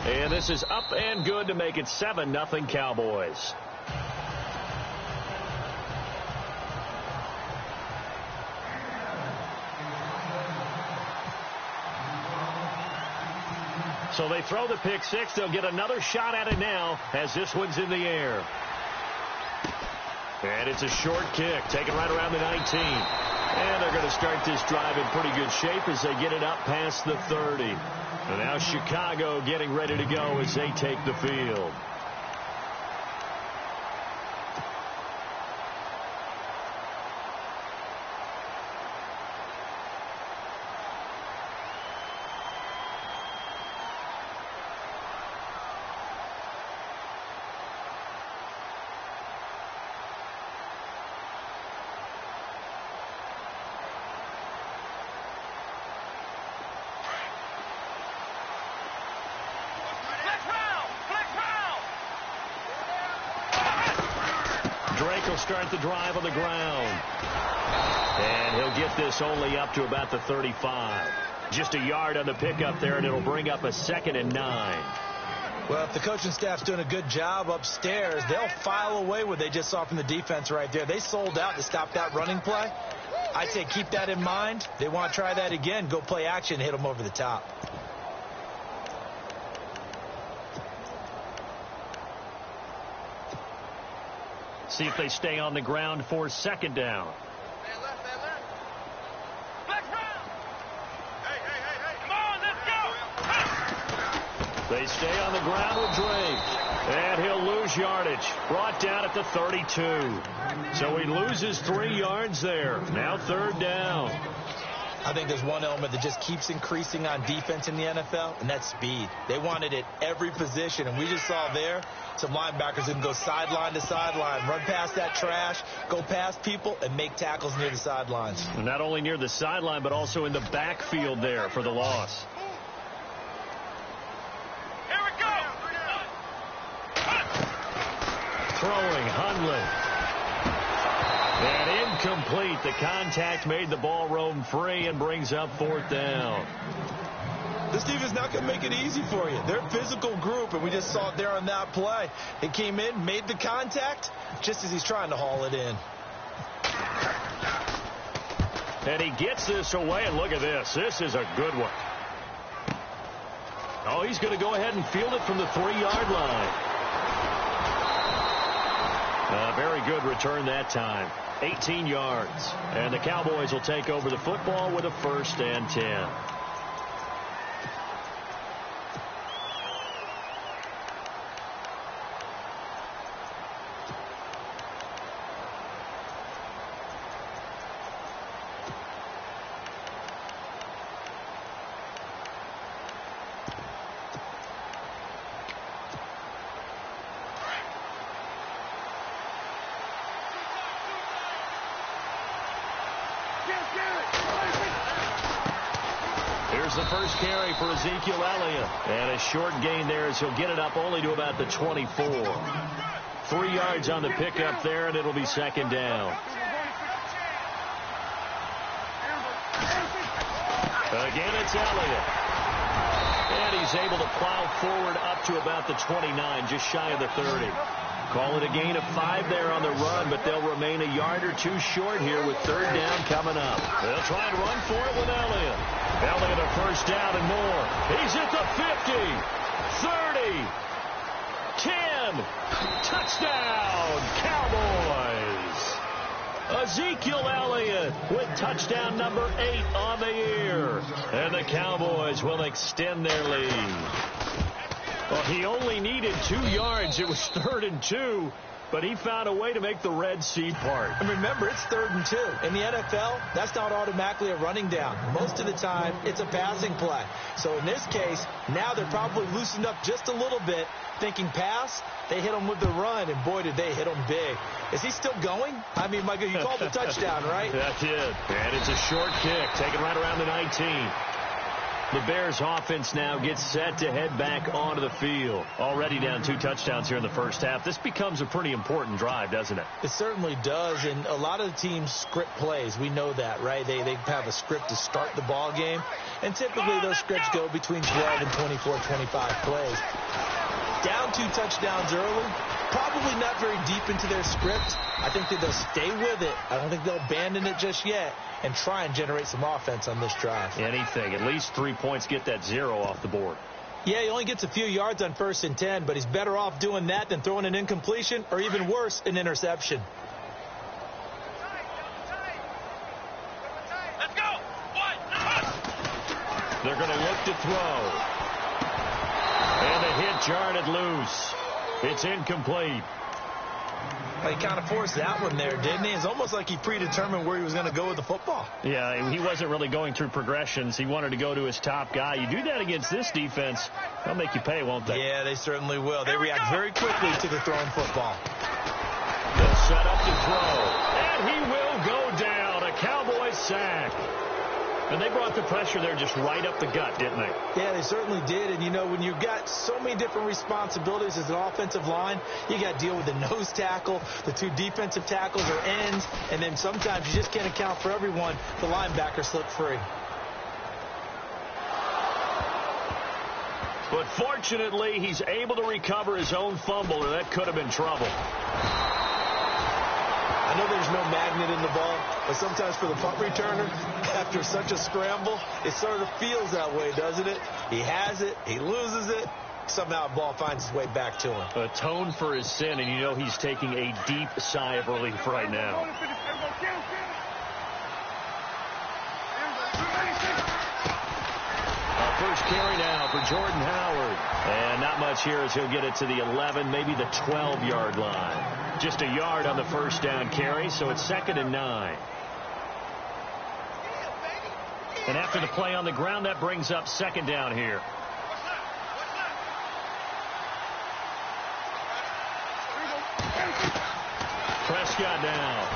And this is up and good to make it 7-0 Cowboys. So they throw the pick six. They'll get another shot at it now as this one's in the air. And it's a short kick, taken right around the 19. And they're going to start this drive in pretty good shape as they get it up past the 30. And now Chicago getting ready to go as they take the field. Will start the drive on the ground. And he'll get this only up to about the 35. Just a yard on the pickup there, and it'll bring up a 2nd and 9. Well, if the coaching staff's doing a good job upstairs, they'll file away what they just saw from the defense right there. They sold out to stop that running play. I'd say keep that in mind. They want to try that again. Go play action, hit them over the top. See if they stay on the ground for 2nd down. They stay on the ground with Drake. And he'll lose yardage. Brought down at the 32. So he loses 3 yards there. Now 3rd down. I think there's one element that just keeps increasing on defense in the NFL, and that's speed. They want it at every position, and we just saw there some linebackers that can go sideline to sideline, run past that trash, go past people, and make tackles near the sidelines. Not only near the sideline, but also in the backfield there for the loss. Here we go. Throwing, Hundley. And incomplete. The contact made the ball roam free and brings up 4th down. This defense not going to make it easy for you. They're a physical group, and we just saw it there on that play. He came in, made the contact, just as he's trying to haul it in. And he gets this away, and look at this. This is a good one. Oh, he's going to go ahead and field it from the 3-yard line. A very good return that time. 18 yards. And the Cowboys will take over the football with a 1st and 10. Here's the first carry for Ezekiel Elliott. And a short gain there as he'll get it up only to about the 24. 3 yards on the pickup there, and it'll be 2nd down. Again, it's Elliott. And he's able to plow forward up to about the 29, just shy of the 30. Call it a gain of 5 there on the run, but they'll remain a yard or 2 short here with 3rd down coming up. They'll try and run for it with Elliott. Elliott a 1st down and more. He's at the 50, 30, 10. Touchdown, Cowboys. Ezekiel Elliott with touchdown number 8 on the year. And the Cowboys will extend their lead. Well, he only needed 2 yards. It was 3rd and 2, but he found a way to make the Red Sea part. And remember, it's 3rd and 2. In the NFL, that's not automatically a running down. Most of the time, it's a passing play. So in this case, now they're probably loosened up just a little bit, thinking pass. They hit him with the run, and boy, did they hit him big. Is he still going? I mean, Michael, you called the touchdown, right? That's it. And it's a short kick, taken right around the 19. The Bears offense now gets set to head back onto the field. Already down 2 touchdowns here in the first half. This becomes a pretty important drive, doesn't it? It certainly does, and a lot of the teams script plays. We know that, right? They have a script to start the ball game, and typically those scripts go between 12 and 24, 25 plays. Down 2 touchdowns early, probably not very deep into their script. I think that they'll stay with it. I don't think they'll abandon it just yet and try and generate some offense on this drive. Anything. At least 3 points, get that 0 off the board. Yeah, he only gets a few yards on 1st and 10, but he's better off doing that than throwing an incompletion or even worse, an interception. Let's go. They're going to look to throw. And the hit jarred it loose. It's incomplete. He kind of forced that one there, didn't he? It's almost like he predetermined where he was going to go with the football. Yeah, he wasn't really going through progressions. He wanted to go to his top guy. You do that against this defense, they'll make you pay, won't they? Yeah, they certainly will. They react very quickly to the thrown football. They'll set up to throw. And he will go down. A Cowboy sack. And they brought the pressure there just right up the gut, didn't they? Yeah, they certainly did. And, you know, when you've got so many different responsibilities as an offensive line, you got to deal with the nose tackle, the 2 defensive tackles or ends, and then sometimes you just can't account for everyone. The linebacker slipped free. But fortunately, he's able to recover his own fumble, or that could have been trouble. I know there's no magnet in the ball, but sometimes for the punt returner, after such a scramble, it sort of feels that way, doesn't it? He has it, he loses it, somehow the ball finds its way back to him. Atone for his sin, and you know he's taking a deep sigh of relief right now. First carry now for Jordan Howard. And not much here as he'll get it to the 11, maybe the 12-yard line. Just a yard on the first down carry, so it's 2nd and 9. And after the play on the ground, that brings up 2nd down here. Prescott now.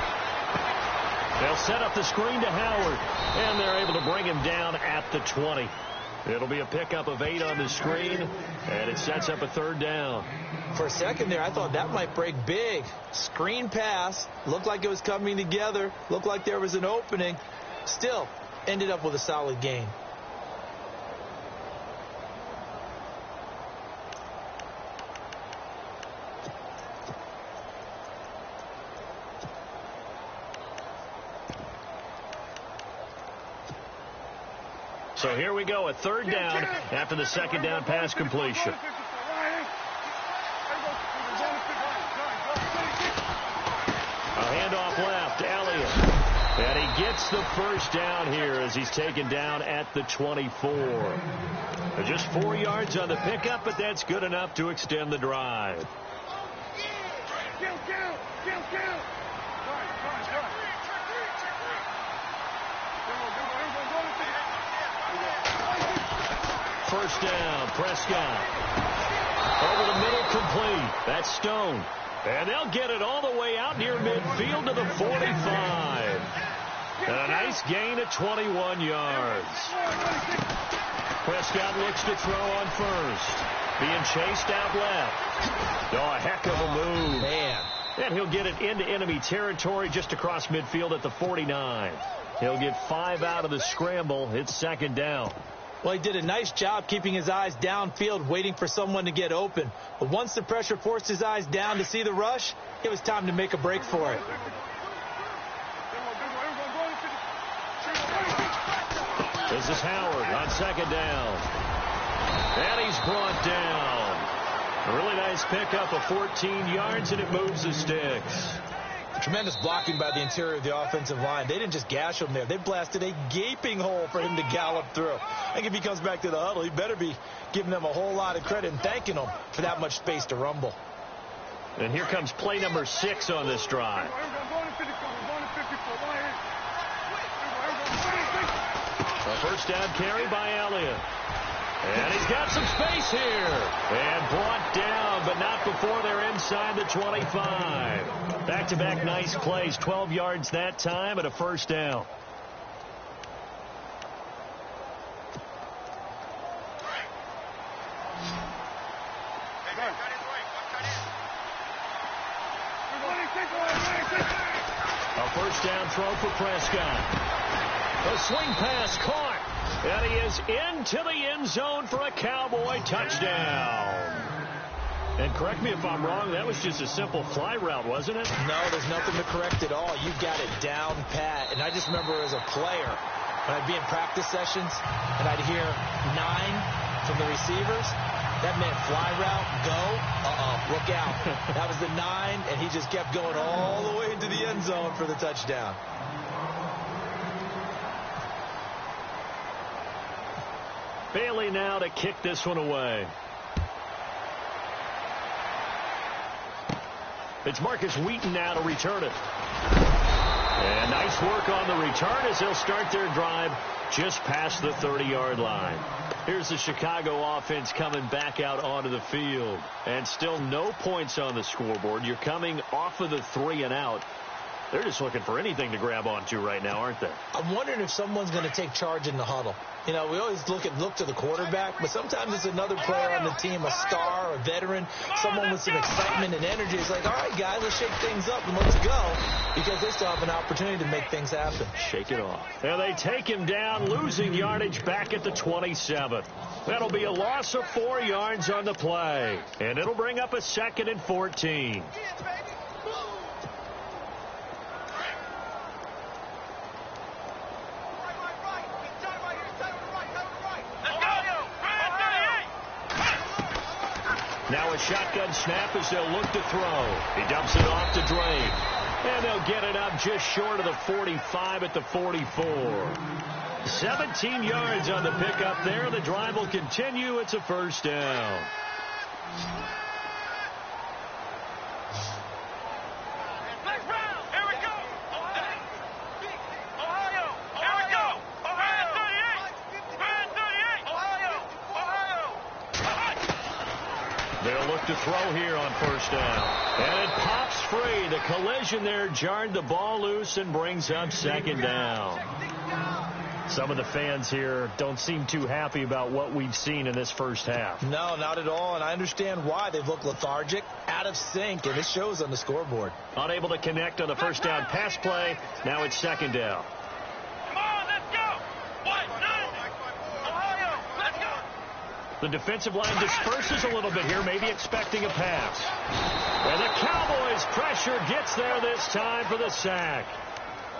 They'll set up the screen to Howard, and they're able to bring him down at the 20. It'll be a pickup of 8 on the screen, and it sets up a 3rd down. For a second there, I thought that might break big. Screen pass, looked like it was coming together, looked like there was an opening. Still, ended up with a solid gain. So here we go, a 3rd down after the 2nd down pass completion. A handoff left, Elliott. And he gets the first down here as he's taken down at the 24. Just 4 yards on the pickup, but that's good enough to extend the drive. First down, Prescott. Over the middle, complete. That's Stone. And they'll get it all the way out near midfield to the 45. And a nice gain of 21 yards. Prescott looks to throw on first. Being chased out left. Oh, a heck of a move. Man. And he'll get it into enemy territory just across midfield at the 49. He'll get 5 out of the scramble. It's 2nd down. Well, he did a nice job keeping his eyes downfield, waiting for someone to get open. But once the pressure forced his eyes down to see the rush, it was time to make a break for it. This is Howard on 2nd down. And he's brought down. A really nice pickup of 14 yards, and it moves the sticks. Tremendous blocking by the interior of the offensive line. They didn't just gash him there. They blasted a gaping hole for him to gallop through. I think if he comes back to the huddle, he better be giving them a whole lot of credit and thanking them for that much space to rumble. And here comes play number 6 on this drive. A first down carry by Elliott. And he's got some space here. And brought down, but not before they're inside the 25. Back-to-back nice plays. 12 yards that time and a first down. A first down throw for Prescott. A swing pass caught. And he is into the end zone for a Cowboy touchdown. And correct me if I'm wrong, that was just a simple fly route, wasn't it? No, there's nothing to correct at all. You got it down pat. And I just remember as a player, when I'd be in practice sessions and I'd hear 9 from the receivers, that meant fly route, go, look out. That was the 9, and he just kept going all the way into the end zone for the touchdown. Bailey now to kick this one away. It's Marcus Wheaton now to return it. And nice work on the return as they'll start their drive just past the 30-yard line. Here's the Chicago offense coming back out onto the field. And still no points on the scoreboard. You're coming off of the 3 and out. They're just looking for anything to grab onto right now, aren't they? I'm wondering if someone's going to take charge in the huddle. You know, we always look to the quarterback, but sometimes it's another player on the team, a star, a veteran, someone with some excitement and energy. It's like, all right, guys, let's shake things up and let's go, because they still have an opportunity to make things happen. Shake it off. And they take him down, losing yardage back at the 27th. That'll be a loss of 4 yards on the play, and it'll bring up a 2nd and 14. Now a shotgun snap as they'll look to throw. He dumps it off to Drake. And they'll get it up just short of the 45 at the 44. 17 yards on the pickup there. The drive will continue. It's a first down. They'll look to throw here on first down. And it pops free. The collision there jarred the ball loose and brings up 2nd down. Some of the fans here don't seem too happy about what we've seen in this first half. No, not at all, and I understand why. They've looked lethargic, out of sync, and it shows on the scoreboard. Unable to connect on the first down pass play. Now it's 2nd down. The defensive line disperses a little bit here, maybe expecting a pass. And the Cowboys' pressure gets there this time for the sack.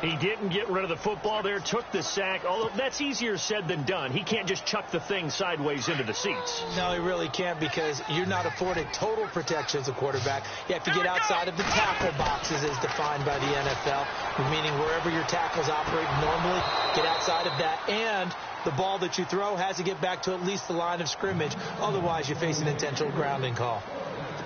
He didn't get rid of the football there, took the sack, although that's easier said than done. He can't just chuck the thing sideways into the seats. No, he really can't, because you're not afforded total protection as a quarterback. You have to get outside of the tackle boxes as defined by the NFL, meaning wherever your tackles operate normally, get outside of that, and the ball that you throw has to get back to at least the line of scrimmage. Otherwise, you face an intentional grounding call.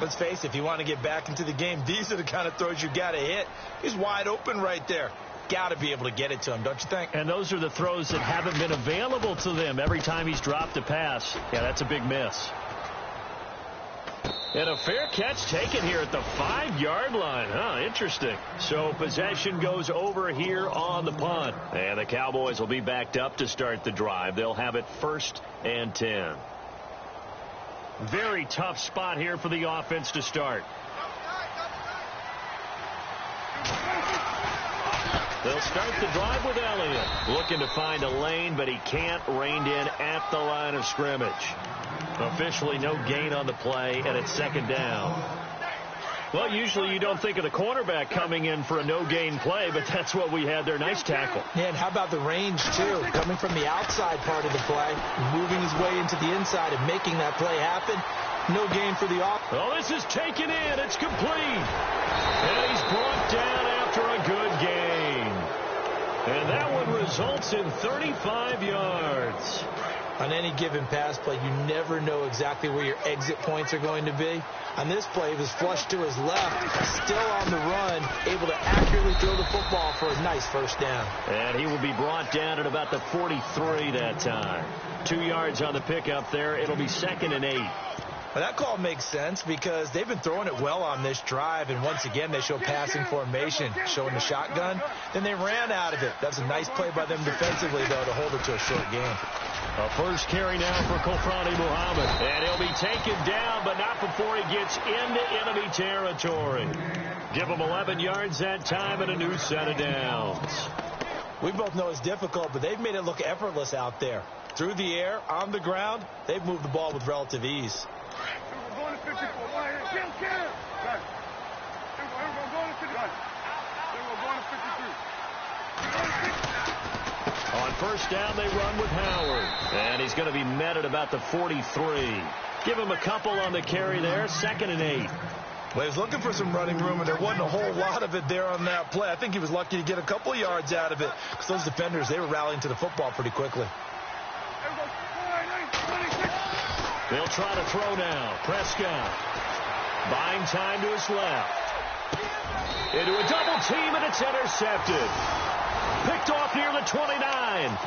Let's face it, if you want to get back into the game, these are the kind of throws you got to hit. He's wide open right there. Got to be able to get it to him, don't you think? And those are the throws that haven't been available to them every time he's dropped a pass. Yeah, that's a big miss. And a fair catch taken here at the 5-yard line. Interesting. So possession goes over here on the punt. And the Cowboys will be backed up to start the drive. They'll have it 1st and 10. Very tough spot here for the offense to start. They'll start the drive with Elliott. Looking to find a lane, but he can't. Reined in at the line of scrimmage. Officially no gain on the play, and it's 2nd down. Well, usually you don't think of the cornerback coming in for a no-gain play, but that's what we had there. Nice tackle. Yeah, and how about the range, too? Coming from the outside part of the play, moving his way into the inside and making that play happen. No gain for the offense. Oh, this is taken in. It's complete. And he's brought down after a good gain. And that one results in 35 yards. On any given pass play, you never know exactly where your exit points are going to be. On this play, he was flushed to his left, still on the run, able to accurately throw the football for a nice first down. And he will be brought down at about the 43 that time. 2 yards on the pickup there. It'll be 2nd and 8. Well, that call makes sense because they've been throwing it well on this drive, and once again they show passing formation, showing the shotgun. Then they ran out of it. That's a nice play by them defensively, though, to hold it to a short game. A first carry now for Kofrani Muhammad. And he'll be taken down, but not before he gets into enemy territory. Give him 11 yards that time and a new set of downs. We both know it's difficult, but they've made it look effortless out there. Through the air, on the ground, they've moved the ball with relative ease. On first down, they run with Howard. And he's going to be met at about the 43. Give him a couple on the carry there. 2nd and 8. Well, he was looking for some running room, and there wasn't a whole lot of it there on that play. I think he was lucky to get a couple yards out of it because those defenders, they were rallying to the football pretty quickly. They'll try to throw now. Prescott buying time to his left. Into a double team, and it's intercepted. Picked off near the 29.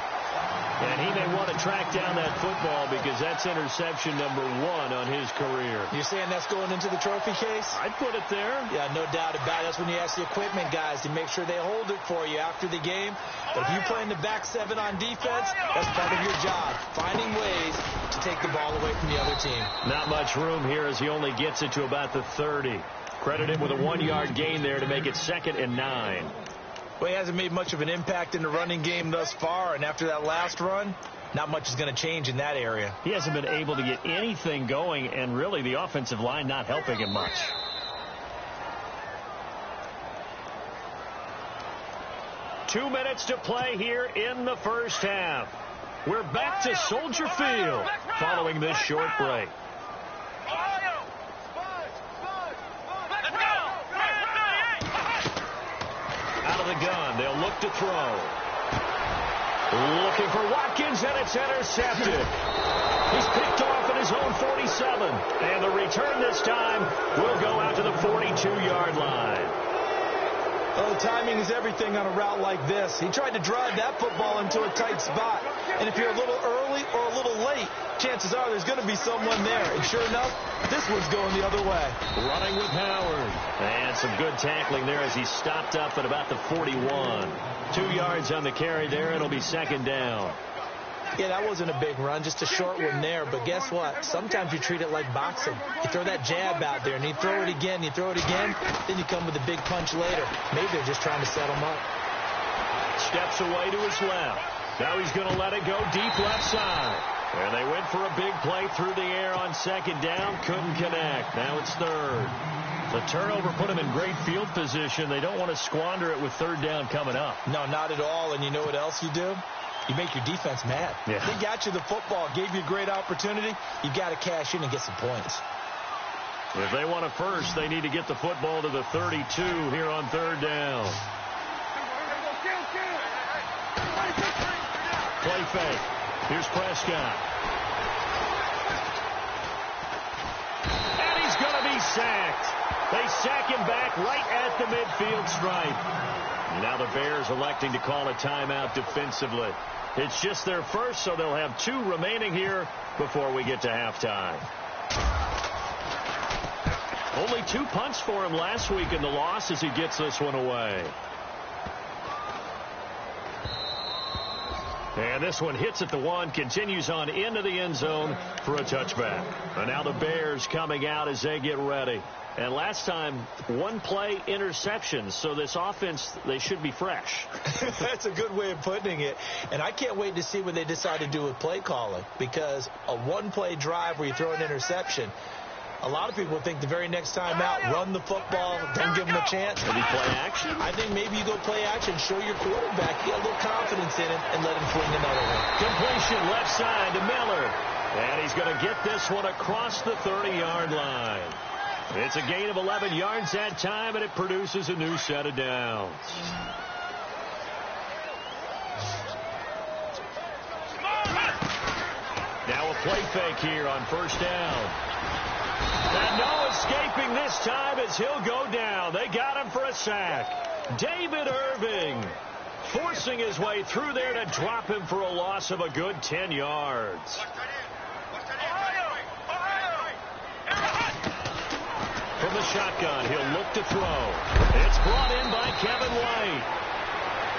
And he may want to track down that football because that's interception number 1 on his career. You're saying that's going into the trophy case? I'd put it there. Yeah, no doubt about it. That's when you ask the equipment guys to make sure they hold it for you after the game. But if you play in the back 7 on defense, that's part of your job, finding ways to take the ball away from the other team. Not much room here as he only gets it to about the 30. Credit him with a 1-yard gain there to make it 2nd and 9. Well, he hasn't made much of an impact in the running game thus far, and after that last run, not much is going to change in that area. He hasn't been able to get anything going, and really the offensive line not helping him much. Two minutes to play here in the first half. We're back to Soldier Field following this short break. Out of the gun, they'll look to throw. Looking for Watkins, and it's intercepted. He's picked off at his own 47. And the return this time will go out to the 42-yard line. Oh, timing is everything on a route like this. He tried to drive that football into a tight spot. And if you're a little early or a little late, chances are there's going to be someone there. And sure enough, this one's going the other way. Running with Howard. And some good tackling there as he stopped up at about the 41. 2 yards on the carry there. It'll be 2nd down. Yeah, that wasn't a big run, just a short one there. But guess what? Sometimes you treat it like boxing. You throw that jab out there, and you throw it again, then you come with a big punch later. Maybe they're just trying to set him up. Steps away to his left. Now he's going to let it go deep left side. And they went for a big play through the air on 2nd down. Couldn't connect. Now it's 3rd. The turnover put him in great field position. They don't want to squander it with 3rd down coming up. No, not at all. And you know what else you do? You make your defense mad. Yeah. They got you the football, gave you a great opportunity. You got to cash in and get some points. If they want a first, they need to get the football to the 32 here on 3rd down. Play fake. Here's Prescott. And he's going to be sacked. They sack him back right at the midfield stripe. Now the Bears electing to call a timeout defensively. It's just their first, so they'll have 2 remaining here before we get to halftime. Only 2 punts for him last week in the loss as he gets this one away. And this one hits at the 1, continues on into the end zone for a touchback. And now the Bears coming out as they get ready. And last time, 1 play interception. So this offense, they should be fresh. That's a good way of putting it. And I can't wait to see what they decide to do with play calling. Because a 1-play drive where you throw an interception, a lot of people think the very next time out, run the football, don't give them a chance. Maybe play action? I think maybe you go play action, show your quarterback, get a little confidence in it, and let him fling another one. Completion left side to Miller. And he's going to get this one across the 30-yard line. It's a gain of 11 yards that time, and it produces a new set of downs. Now a play fake here on first down. And no escaping this time as he'll go down. They got him for a sack. David Irving forcing his way through there to drop him for a loss of a good 10 yards. From the shotgun, he'll look to throw. It's brought in by Kevin White.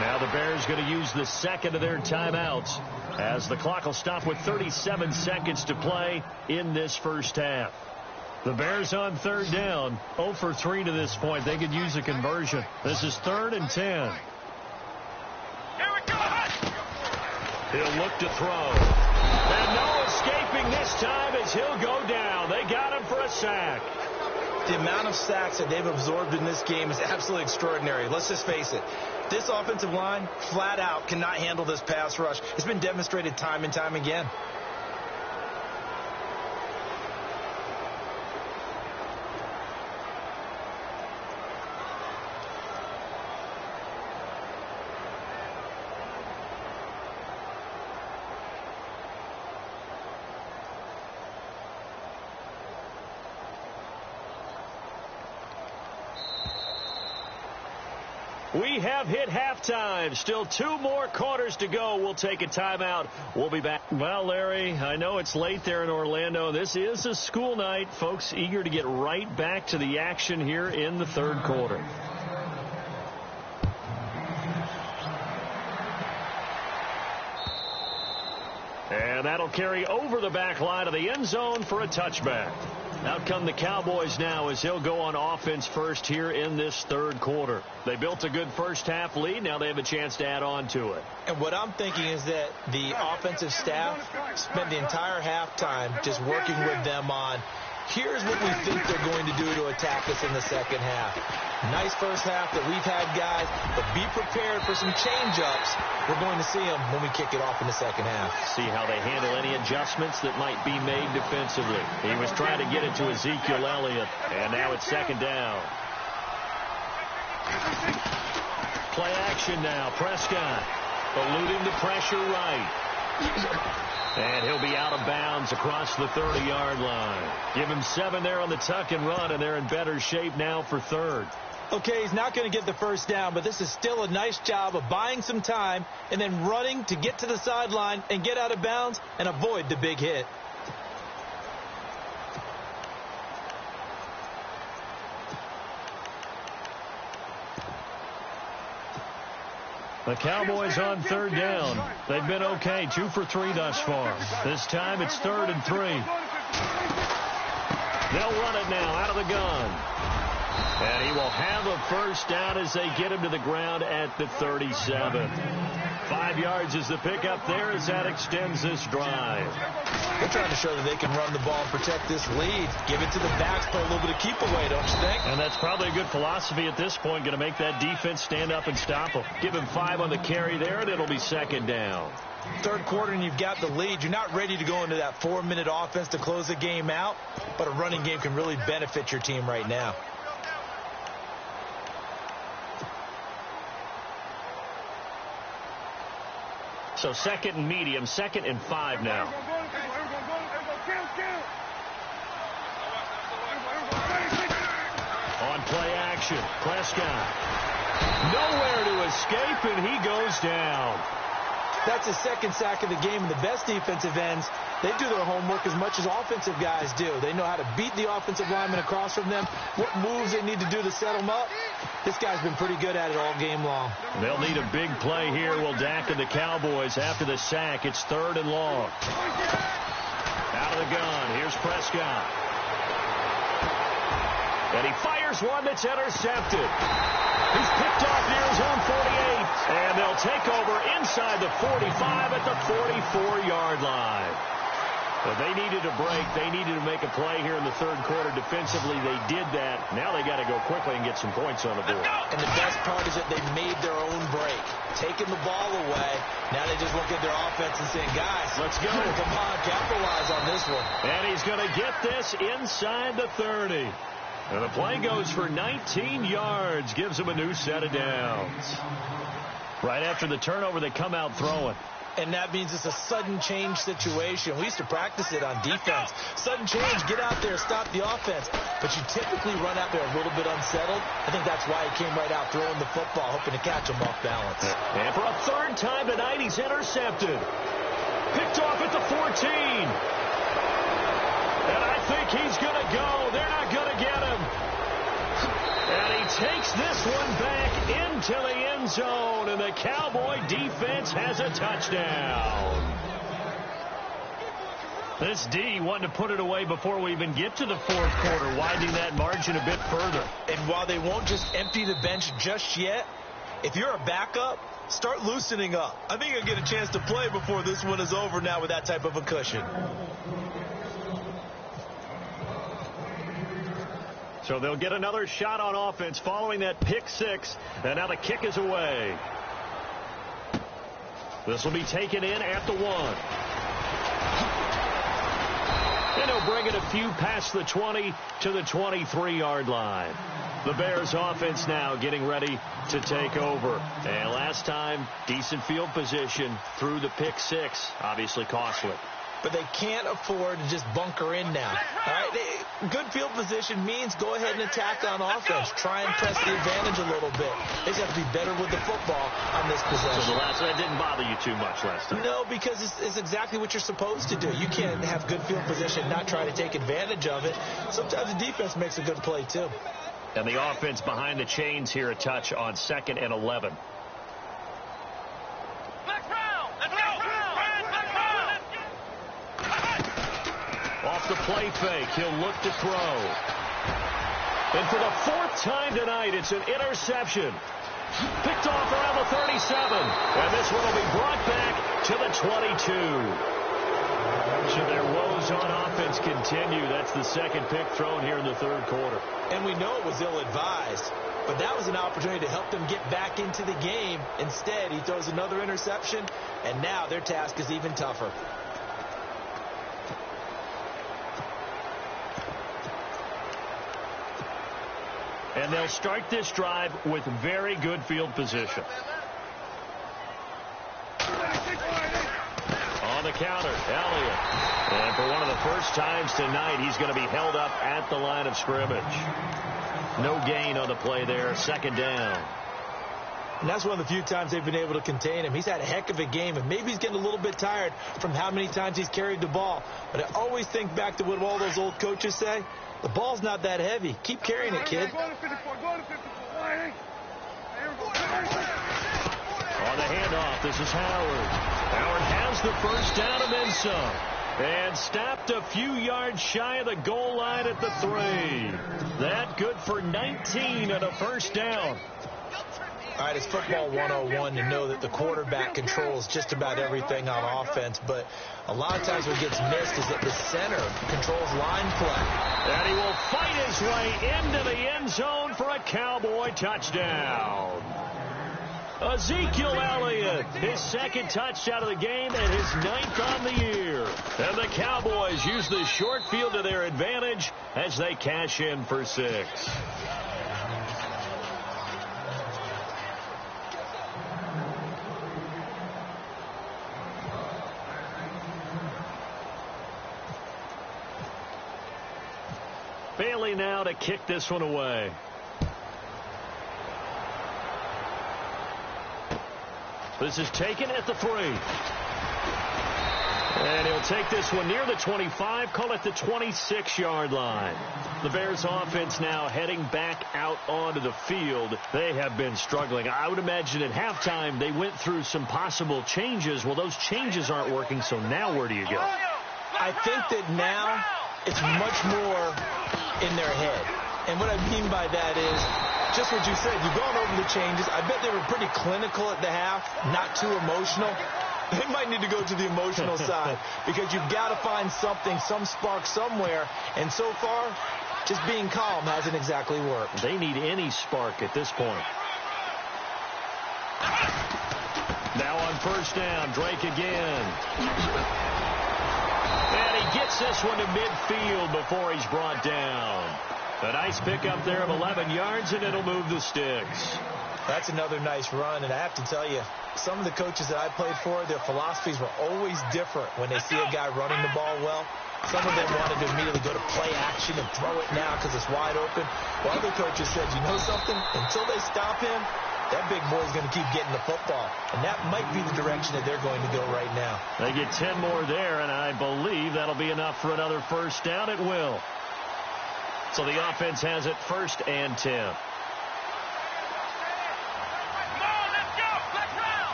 Now the Bears going to use the second of their timeouts as the clock will stop with 37 seconds to play in this first half. The Bears on third down, 0 for 3 to this point. They could use a conversion. This is 3rd and 10. He'll look to throw. And no escaping this time as he'll go down. They got him for a sack. The amount of sacks that they've absorbed in this game is absolutely extraordinary. Let's just face it. This offensive line, flat out, cannot handle this pass rush. It's been demonstrated time and time again. We have hit halftime. Still 2 more quarters to go. We'll take a timeout. We'll be back. Well, Larry, I know it's late there in Orlando. This is a school night. Folks eager to get right back to the action here in the third quarter. And that'll carry over the back line of the end zone for a touchback. Out come the Cowboys now as he'll go on offense first here in this third quarter. They built a good first half lead. Now they have a chance to add on to it. And what I'm thinking is that the offensive staff spent the entire halftime just working with them on, here's what we think they're going to do to attack us in the second half. Nice first half that we've had, guys, but be prepared for some change-ups. We're going to see them when we kick it off in the second half. See how they handle any adjustments that might be made defensively. He was trying to get it to Ezekiel Elliott, and now it's second down. Play action now. Prescott eluding the pressure right. And he'll be out of bounds across the 30-yard line. Give him 7 there on the tuck and run, and they're in better shape now for third. Okay, he's not going to get the first down, but this is still a nice job of buying some time and then running to get to the sideline and get out of bounds and avoid the big hit. The Cowboys on third down. They've been okay, 2 for 3 thus far. This time it's 3rd and 3. They'll run it now out of the gun. And he will have a first down as they get him to the ground at the 37. 5 yards is the pickup there as that extends this drive. They're trying to show that they can run the ball and protect this lead. Give it to the backs, play a little bit of keep away, don't you think? And that's probably a good philosophy at this point, going to make that defense stand up and stop them. Give him 5 on the carry there, and it'll be second down. Third quarter and you've got the lead. You're not ready to go into that 4-minute offense to close the game out, but a running game can really benefit your team right now. So 2nd and medium, 2nd and 5 now. On play action, Prescott. Nowhere to escape, and he goes down. That's his 2nd sack of the game, and the best defensive ends, they do their homework as much as offensive guys do. They know how to beat the offensive lineman across from them, what moves they need to do to set them up. This guy's been pretty good at it all game long. They'll need a big play here, will Dak and the Cowboys after the sack. It's 3rd and long. Out of the gun, here's Prescott. And he fires one that's intercepted. He's picked off near his own 48. And they'll take over inside the 45 at the 44-yard line. But they needed a break. They needed to make a play here in the third quarter. Defensively, they did that. Now they got to go quickly and get some points on the board. And the best part is that they made their own break. Taking the ball away. Now they just look at their offense and say, guys, let's go. Come on, capitalize on this one. And he's going to get this inside the 30. And the play goes for 19 yards. Gives him a new set of downs. Right after the turnover, they come out throwing. And that means it's a sudden change situation. We used to practice it on defense. Sudden change, get out there, stop the offense. But you typically run out there a little bit unsettled. I think that's why he came right out throwing the football, hoping to catch him off balance. And for a 3rd time tonight, he's intercepted. Picked off at the 14. And I think he's going to go. They're not going to get him. And he takes this one back into the end zone, and the Cowboy defense has a touchdown. This D wanting to put it away before we even get to the fourth quarter, widening that margin a bit further. And while they won't just empty the bench just yet, if you're a backup, start loosening up. I think you'll get a chance to play before this one is over now with that type of a cushion. So they'll get another shot on offense following that pick six. And now the kick is away. This will be taken in at the 1. And he'll bring it a few past the 20 to the 23-yard line. The Bears offense now getting ready to take over. And last time, decent field position through the pick six. Obviously costly. But they can't afford to just bunker in now. All right, good field position means go ahead and attack on offense. Try and press the advantage a little bit. They just have to be better with the football on this possession. So the last one didn't bother you too much last time? No, because it's exactly what you're supposed to do. You can't have good field position and not try to take advantage of it. Sometimes the defense makes a good play, too. And the offense behind the chains here, a touch on 2nd and 11. Off the play fake, he'll look to throw. And for the 4th time tonight, it's an interception. Picked off around the 37. And this one will be brought back to the 22. Should their woes on offense continue, that's the 2nd pick thrown here in the 3rd quarter. And we know it was ill-advised, but that was an opportunity to help them get back into the game. Instead, he throws another interception, and now their task is even tougher. And they'll start this drive with very good field position. On the counter, Elliott. And for one of the first times tonight, he's going to be held up at the line of scrimmage. No gain on the play there, 2nd down. And that's one of the few times they've been able to contain him. He's had a heck of a game, and maybe he's getting a little bit tired from how many times he's carried the ball. But I always think back to what all those old coaches say. The ball's not that heavy. Keep carrying it, kid. On the handoff, this is Howard. Howard has the first down and then some. And stopped a few yards shy of the goal line at the 3. That good for 19 and a first down. All right, it's football 101 to know that the quarterback controls just about everything on offense, but a lot of times what gets missed is that the center controls line play. And he will fight his way into the end zone for a Cowboy touchdown. Ezekiel Elliott, his 2nd touchdown of the game and his 9th on the year. And the Cowboys use the short field to their advantage as they cash in for 6. Bailey now to kick this one away. This is taken at the 3. And he'll take this one near the 25, call it the 26-yard line. The Bears offense now heading back out onto the field. They have been struggling. I would imagine at halftime they went through some possible changes. Well, those changes aren't working, so now where do you go? I think that now it's much more in their head. And what I mean by that is just what you said. You've gone over the changes. I bet they were pretty clinical at the half, not too emotional. They might need to go to the emotional side because you've got to find something, some spark somewhere. And so far, just being calm hasn't exactly worked. They need any spark at this point. Now on first down, Drake again. And he gets this one to midfield before he's brought down. A nice pickup there of 11 yards, and it'll move the sticks. That's another nice run, and I have to tell you, some of the coaches that I played for, their philosophies were always different when they see a guy running the ball well. Some of them wanted to immediately go to play action and throw it now because it's wide open. While other coaches said, you know something? Until they stop him, that big boy's going to keep getting the football. And that might be the direction that they're going to go right now. They get 10 more there, and I believe that'll be enough for another first down. It will. So the offense has it 1st and 10.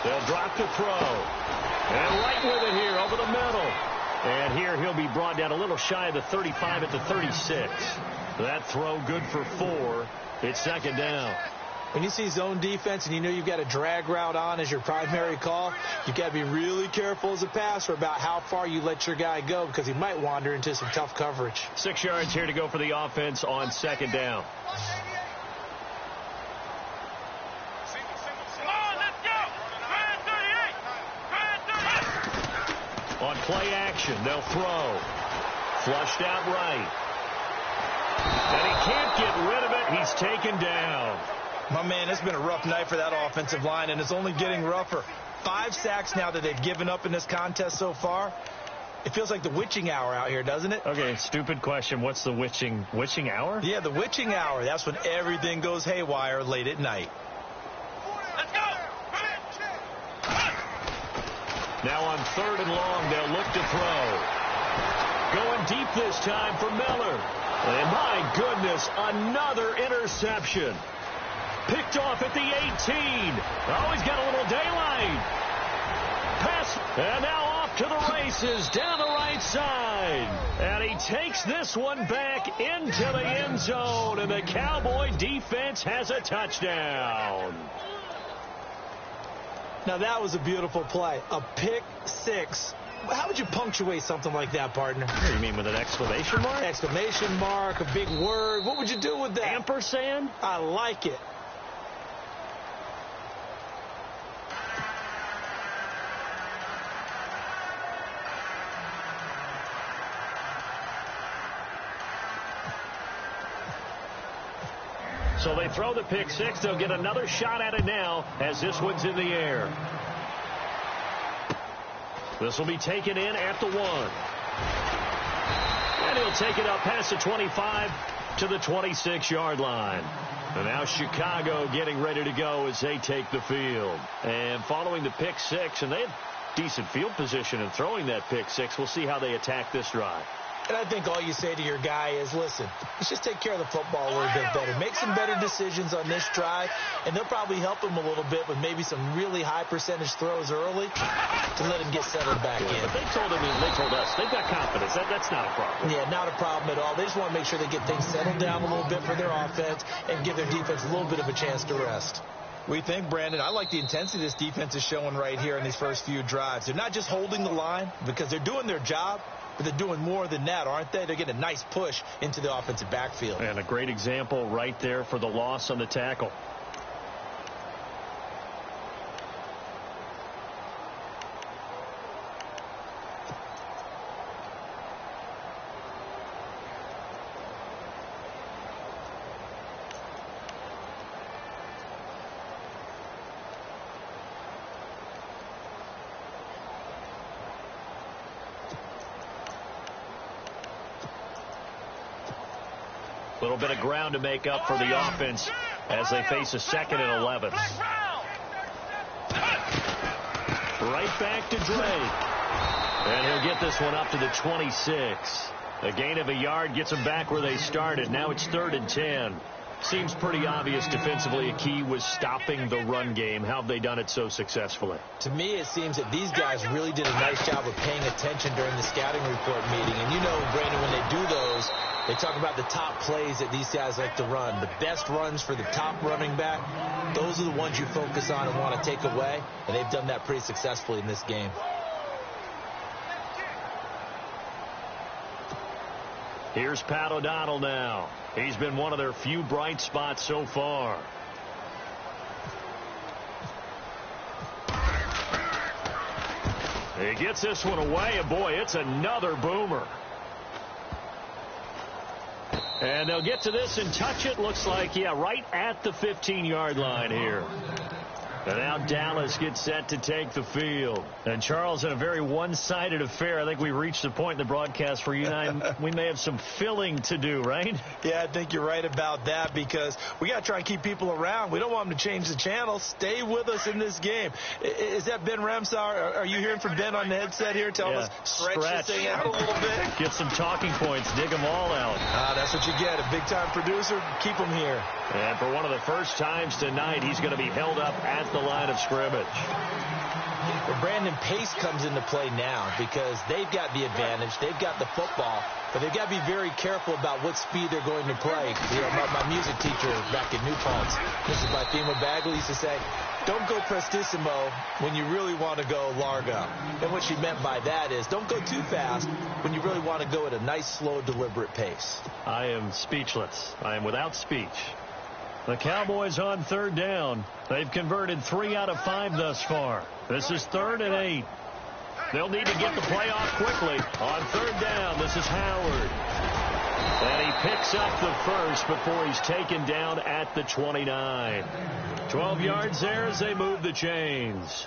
They'll drop the throw. And right with it here over the middle. And here he'll be brought down a little shy of the 35 at the 36. That throw good for 4. It's second down. When you see zone defense and you know you've got a drag route on as your primary call, you've got to be really careful as a passer about how far you let your guy go because he might wander into some tough coverage. 6 yards here to go for the offense on second down. On play action, they'll throw. Flushed out right. And he can't get rid of it. He's taken down. My man, it's been a rough night for that offensive line, and it's only getting rougher. 5 sacks now that they've given up in this contest so far. It feels like the witching hour out here, doesn't it? Okay, stupid question. What's the witching hour? Yeah, the witching hour. That's when everything goes haywire late at night. Let's go! Now on 3rd and long, they'll look to throw. Going deep this time for Miller. And my goodness, another interception. Picked off at the 18. Oh, he's got a little daylight. Pass, and now off to the races down the right side. And he takes this one back into the end zone, and the Cowboy defense has a touchdown. Now, that was a beautiful play. A pick 6. How would you punctuate something like that, partner? What do you mean, with an exclamation mark? Exclamation mark, a big word. What would you do with that? Ampersand? I like it. So they throw the pick 6. They'll get another shot at it now as this one's in the air. This will be taken in at the 1. And he'll take it up past the 25 to the 26-yard line. And now Chicago getting ready to go as they take the field. And following the pick 6, and they have decent field position in throwing that pick 6. We'll see how they attack this drive. And I think all you say to your guy is, listen, let's just take care of the football a little bit better. Make some better decisions on this drive, and they'll probably help him a little bit with maybe some really high percentage throws early to let him get settled back in. But they told us, they've got confidence. That's not a problem. Yeah, not a problem at all. They just want to make sure they get things settled down a little bit for their offense and give their defense a little bit of a chance to rest. We think, Brandon, I like the intensity this defense is showing right here in these first few drives. They're not just holding the line because they're doing their job, but they're doing more than that, aren't they? They're getting a nice push into the offensive backfield. And a great example right there for the loss on the tackle. Little bit of ground to make up for the offense as they face a 2nd and 11. Right back to Drake. And he'll get this one up to the 26. A gain of a yard gets them back where they started. Now it's 3rd and 10. Seems pretty obvious defensively a key was stopping the run game. How have they done it so successfully? To me, it seems that these guys really did a nice job of paying attention during the scouting report meeting. And you know, Brandon, when they do those, they talk about the top plays that these guys like to run. The best runs for the top running back, those are the ones you focus on and want to take away. And they've done that pretty successfully in this game. Here's Pat O'Donnell now. He's been one of their few bright spots so far. He gets this one away, and boy, it's another boomer. And they'll get to this and touch it. Looks like, yeah, right at the 15-yard line here. And now Dallas gets set to take the field. And, Charles, in a very one-sided affair, I think we reached the point in the broadcast where you and I, we may have some filling to do, right? Yeah, I think you're right about that because we got to try and keep people around. We don't want them to change the channel. Stay with us in this game. Is that Ben Remsar? Are you hearing from Ben on the headset here? Tell us, stretch this thing out a little bit. Get some talking points. Dig them all out. That's what you get. A big-time producer. Keep them here. And for one of the first times tonight, he's going to be held up at the line of scrimmage. Well, Brandon, pace comes into play now because they've got the advantage. They've got the football, but they've got to be very careful about what speed they're going to play. You know, my music teacher back at New Paltz, Mrs. Bythema Bagley, used to say, don't go prestissimo when you really want to go largo. And what she meant by that is don't go too fast when you really want to go at a nice, slow, deliberate pace. I am speechless. I am without speech. The Cowboys on third down. They've converted 3 out of 5 thus far. This is 3rd and 8. They'll need to get the play off quickly. On third down, this is Howard. And he picks up the first before he's taken down at the 29. 12 yards there as they move the chains.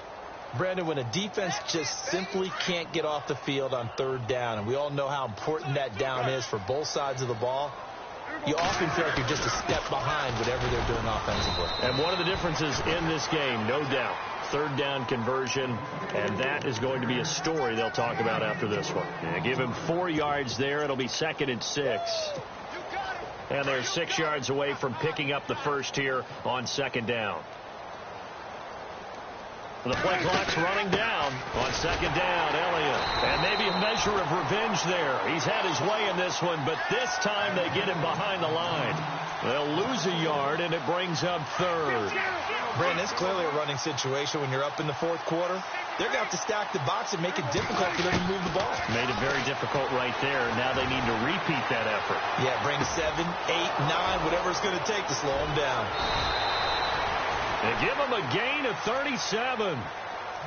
Brandon, when a defense just simply can't get off the field on third down, and we all know how important that down is for both sides of the ball, you often feel like you're just a step behind whatever they're doing offensively. And one of the differences in this game, no doubt, third down conversion, and that is going to be a story they'll talk about after this one. Yeah, give him 4 yards there. It'll be 2nd and 6. And they're 6 yards away from picking up the first here on 2nd down. The play clock's running down on 2nd down. Elliott. And maybe a measure of revenge there. He's had his way in this one, but this time they get him behind the line. They'll lose a yard, and it brings up 3rd. Brandon, it's clearly a running situation when you're up in the 4th quarter. They're going to have to stack the box and make it difficult for them to move the ball. Made it very difficult right there. Now they need to repeat that effort. Yeah, bring 7, 8, 9, whatever it's going to take to slow them down. They give him a gain of 37.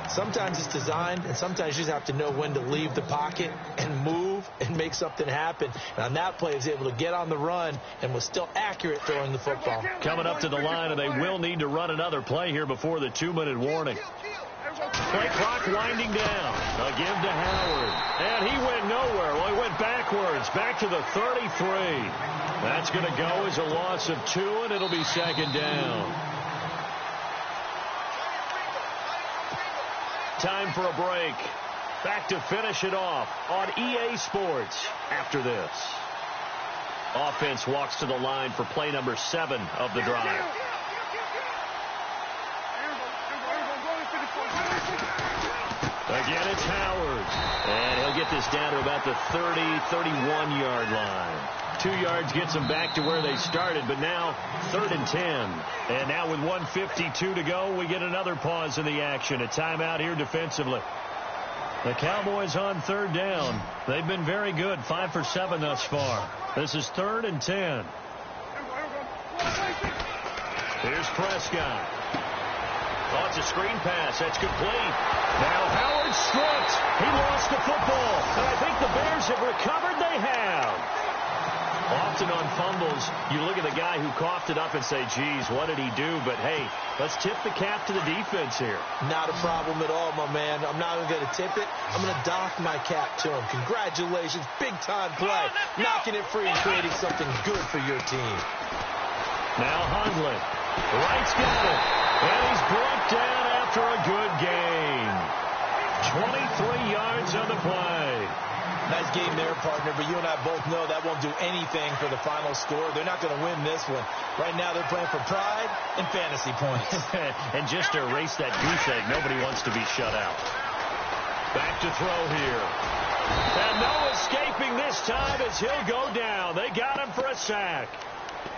Sometimes it's designed, and sometimes you just have to know when to leave the pocket and move and make something happen. And on that play, he was able to get on the run and was still accurate throwing the football. Coming up to the line, and they will need to run another play here before the 2-minute warning. Play clock winding down. A give to Howard. And he went nowhere. Well, he went backwards, back to the 33. That's going to go as a loss of 2, and it'll be 2nd down. Time for a break. Back to finish it off on EA Sports after this. Offense walks to the line for play number 7 of the drive. Again, it's Howard. And he'll get this down to about the 30, 31-yard line. 2 yards gets them back to where they started, but now 3rd and 10. And now with 1:52 to go, we get another pause in the action. A timeout here defensively. The Cowboys on third down. They've been very good, 5 for 7 thus far. This is 3rd and 10. Here's Prescott. Oh, it's a screen pass. That's complete. Now Howard stripped. He lost the football. And I think the Bears have recovered. They have. Often on fumbles, you look at the guy who coughed it up and say, geez, what did he do? But, hey, let's tip the cap to the defense here. Not a problem at all, my man. I'm not even going to tip it. I'm going to dock my cap to him. Congratulations. Big-time play. Knocking it free and creating something good for your team. Now Hundley. Wright's got it. And he's brought down after a good gain. 23 yards on the play. Nice game there, partner, but you and I both know that won't do anything for the final score. They're not going to win this one. Right now they're playing for pride and fantasy points. And just to erase that goose egg, nobody wants to be shut out. Back to throw here. And no escaping this time as he'll go down. They got him for a sack.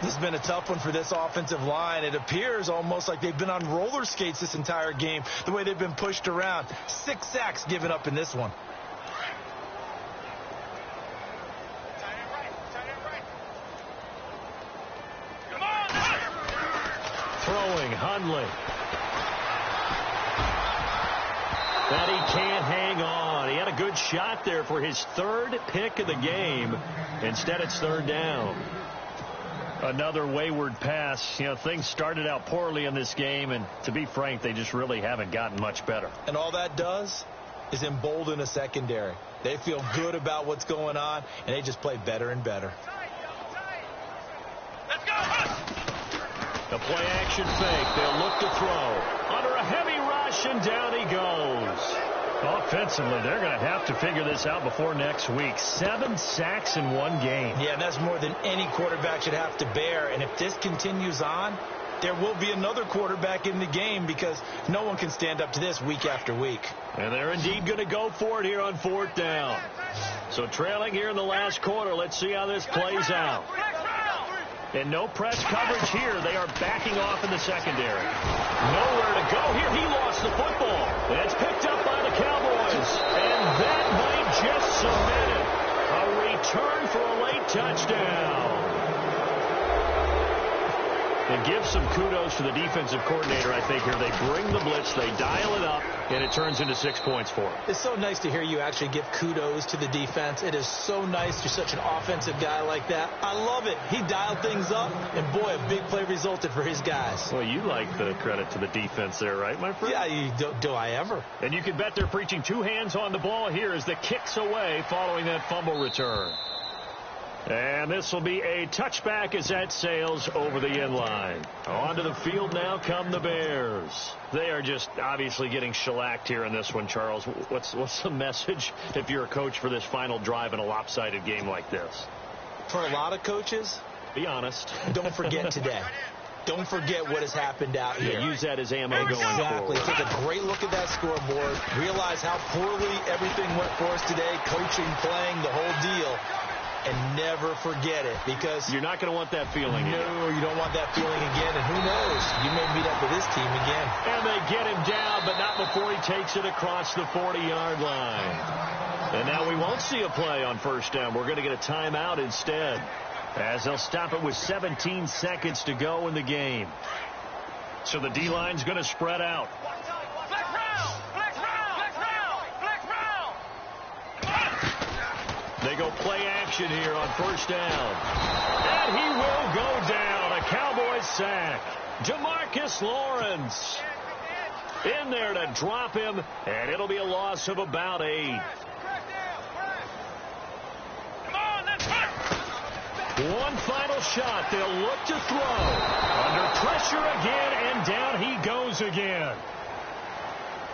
This has been a tough one for this offensive line. It appears almost like they've been on roller skates this entire game, the way they've been pushed around. 6 sacks given up in this one. Throwing, Hundley. But he can't hang on. He had a good shot there for his 3rd pick of the game. Instead, it's 3rd down. Another wayward pass. You know, things started out poorly in this game, and to be frank, they just really haven't gotten much better. And all that does is embolden a secondary. They feel good about what's going on, and they just play better and better. Let's go! A play-action fake. They'll look to throw. Under a heavy rush, and down he goes. Offensively, they're going to have to figure this out before next week. 7 sacks in one game. Yeah, that's more than any quarterback should have to bear. And if this continues on, there will be another quarterback in the game because no one can stand up to this week after week. And they're indeed going to go for it here on 4th down. So trailing here in the last quarter, let's see how this plays out. And no press coverage here. They are backing off in the secondary. Nowhere to go here. He lost the football. And it's picked up by the Cowboys. And that might just cement it. A return for a late touchdown. And give some kudos to the defensive coordinator, I think, here. They bring the blitz, they dial it up, and it turns into 6 points for them. It's so nice to hear you actually give kudos to the defense. It is so nice. You're such an offensive guy like that. I love it. He dialed things up, and boy, a big play resulted for his guys. Well, you like the credit to the defense there, right, my friend? Yeah, do I ever? And you can bet they're preaching 2 hands on the ball here as the kick's away following that fumble return. And this will be a touchback as that sails over the end line. Onto the field now come the Bears. They are just obviously getting shellacked here in this one, Charles. What's the message if you're a coach for this final drive in a lopsided game like this? For a lot of coaches, be honest. Don't forget today. Don't forget what has happened out here. Yeah, use that as ammo going forward. Exactly. Take a great look at that scoreboard. Realize how poorly everything went for us today. Coaching, playing, the whole deal. And never forget it, because you're not going to want that feeling again. No, you don't want that feeling again. And who knows? You may meet up with this team again. And they get him down, but not before he takes it across the 40-yard line. And now we won't see a play on 1st down. We're going to get a timeout instead, as they'll stop it with 17 seconds to go in the game. So the D-line's going to spread out. They go play action here on 1st down. And he will go down. A Cowboys sack. Demarcus Lawrence in there to drop him, and it'll be a loss of about 8. One final shot. They'll look to throw. Under pressure again, and down he goes again.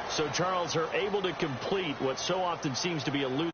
So Charles are able to complete what so often seems to be a loose.